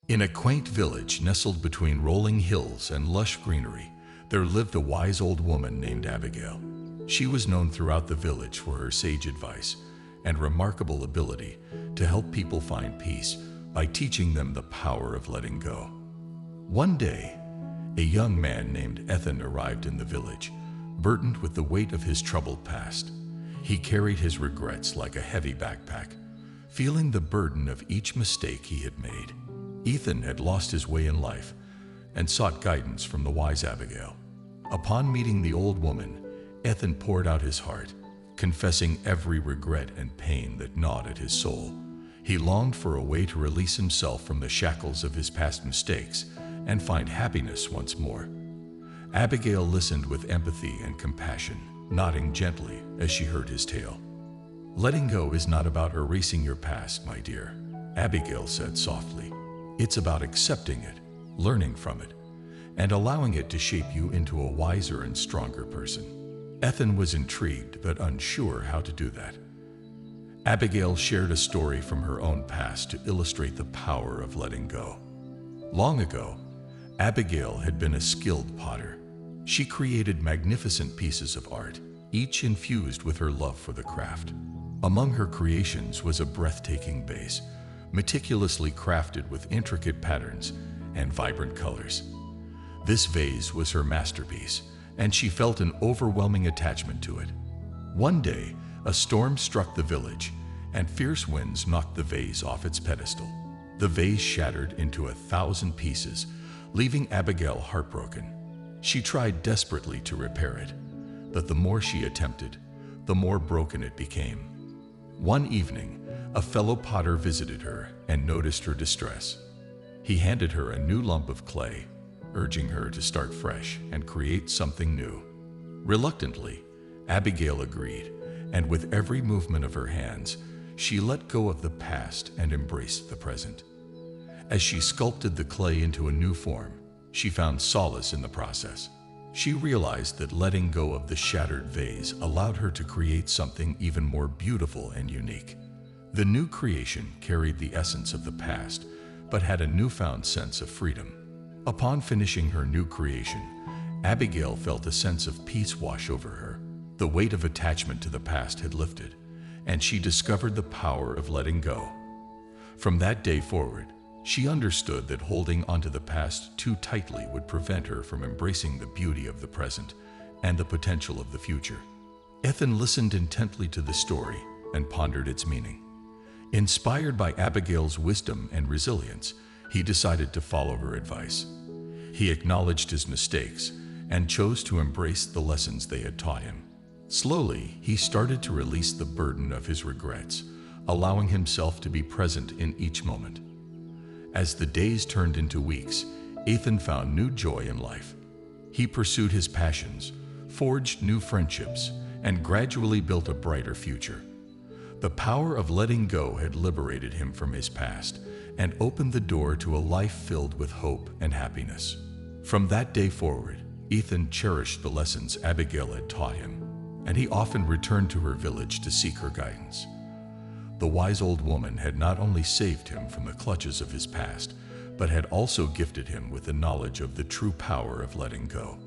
In a quaint village nestled between rolling hills and lush greenery, there lived a wise old woman named Abigail. She was known throughout the village for her sage advice and remarkable ability to help people find peace by teaching them the power of letting go. One day, a young man named Ethan arrived in the village, burdened with the weight of his troubled past. He carried his regrets like a heavy backpack, feeling the burden of each mistake he had made. Ethan had lost his way in life and sought guidance from the wise Abigail. Upon meeting the old woman, Ethan poured out his heart, confessing every regret and pain that gnawed at his soul. He longed for a way to release himself from the shackles of his past mistakes and find happiness once more. Abigail listened with empathy and compassion, nodding gently as she heard his tale. "Letting go is not about erasing your past, my dear," Abigail said softly. "It's about accepting it, learning from it, and allowing it to shape you into a wiser and stronger person." Ethan was intrigued but unsure how to do that. Abigail shared a story from her own past to illustrate the power of letting go. Long ago, Abigail had been a skilled potter. She created magnificent pieces of art, each infused with her love for the craft. Among her creations was a breathtaking vase, meticulously crafted with intricate patterns and vibrant colors. This vase was her masterpiece, and she felt an overwhelming attachment to it. One day, a storm struck the village, and fierce winds knocked the vase off its pedestal. The vase shattered into 1,000 pieces, leaving Abigail heartbroken. She tried desperately to repair it, but the more she attempted, the more broken it became. One evening, a fellow potter visited her and noticed her distress. He handed her a new lump of clay, urging her to start fresh and create something new. Reluctantly, Abigail agreed, and with every movement of her hands, she let go of the past and embraced the present. As she sculpted the clay into a new form, she found solace in the process. She realized that letting go of the shattered vase allowed her to create something even more beautiful and unique. The new creation carried the essence of the past, but had a newfound sense of freedom. Upon finishing her new creation, Abigail felt a sense of peace wash over her. The weight of attachment to the past had lifted, and she discovered the power of letting go. From that day forward, she understood that holding onto the past too tightly would prevent her from embracing the beauty of the present and the potential of the future. Ethan listened intently to the story and pondered its meaning. Inspired by Abigail's wisdom and resilience, he decided to follow her advice. He acknowledged his mistakes and chose to embrace the lessons they had taught him. Slowly, he started to release the burden of his regrets, allowing himself to be present in each moment. As the days turned into weeks, Ethan found new joy in life. He pursued his passions, forged new friendships, and gradually built a brighter future. The power of letting go had liberated him from his past and opened the door to a life filled with hope and happiness. From that day forward, Ethan cherished the lessons Abigail had taught him, and he often returned to her village to seek her guidance. The wise old woman had not only saved him from the clutches of his past, but had also gifted him with the knowledge of the true power of letting go.